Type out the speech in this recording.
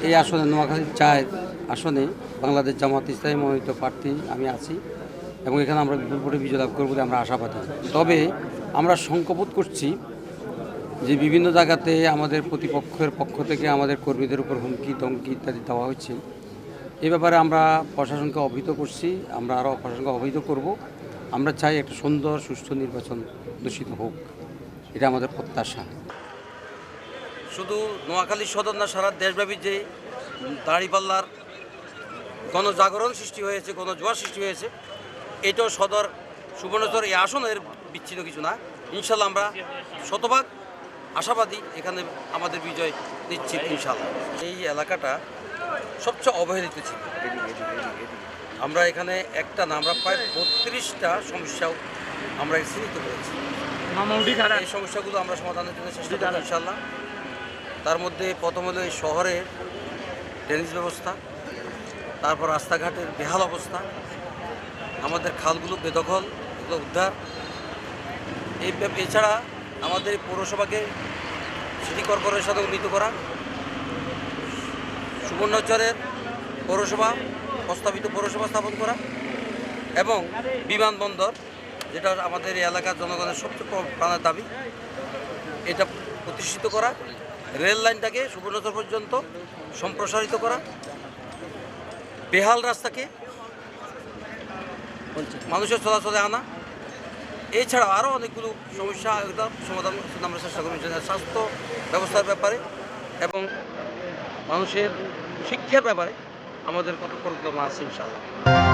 এই আসনে নোয়াখালী ৪ আসনে বাংলাদেশ জামাত ইসলামী মনোনীত প্রার্থী আমি আছি এবং এখানে আমরা বিপুল ভোটে বিজয় লাভ করব বলে আমরা আশাবাদী। তবে আমরা শঙ্কাবোধ করছি যে বিভিন্ন জায়গাতে আমাদের প্রতিপক্ষের পক্ষ থেকে আমাদের কর্মীদের উপর হুমকি ধমকি ইত্যাদি দেওয়া হচ্ছে। এ ব্যাপারে আমরা প্রশাসনকে অবহিত করছি, আমরা আরও প্রশাসনকে অবহিত করব। আমরা চাই একটা সুন্দর সুষ্ঠু নির্বাচন দূষিত হোক, এটা আমাদের প্রত্যাশা। শুধু নোয়াখালী সদর না, সারা দেশব্যাপী যে দাঁড়িপাল্লার গণজাগরণ সৃষ্টি হয়েছে, গণজোয়ার সৃষ্টি হয়েছে, এটাও সদর সুবর্ণচর এই আসনের বিচ্ছিন্ন কিছু না। ইনশাল্লাহ আমরা শতভাগ আশাবাদী এখানে আমাদের বিজয় নিশ্চিত ইনশাল্লাহ। এই এলাকাটা সবচেয়ে অবহেলিত ছিল। আমরা এখানে একটা না, আমরা প্রায় 32টা সমস্যাও আমরা চিহ্নিত করেছি। এই সমস্যাগুলো আমরা সমাধানের জন্য চেষ্টা করব ইনশাল্লাহ। তার মধ্যে প্রথম হলো এই শহরের ড্রেনেজ ব্যবস্থা, তারপর রাস্তাঘাটের বেহাল অবস্থা, আমাদের খালগুলো বেদখল, এগুলো উদ্ধার। এছাড়া আমাদের পৌরসভাকে সিটি কর্পোরেশনের সাথে উন্নীত করা, সুবর্ণচরের পৌরসভা প্রস্তাবিত পৌরসভা স্থাপন করা এবং বিমানবন্দর, যেটা আমাদের এই এলাকার জনগণের সবচেয়ে প্রাণের দাবি, এটা প্রতিষ্ঠিত করা। রেল লাইনটাকে সুবর্ণচর পর্যন্ত সম্প্রসারিত করা, বেহাল রাস্তাকে মানুষের চলাচলে আনা। এছাড়া আরও অনেকগুলো সমস্যা সমাধান আমরা চেষ্টা করি স্বাস্থ্য ব্যবস্থার ব্যাপারে এবং মানুষের শিক্ষার ব্যাপারে আমাদের কত পরিকল্পনা আছে ইনশাআল্লাহ।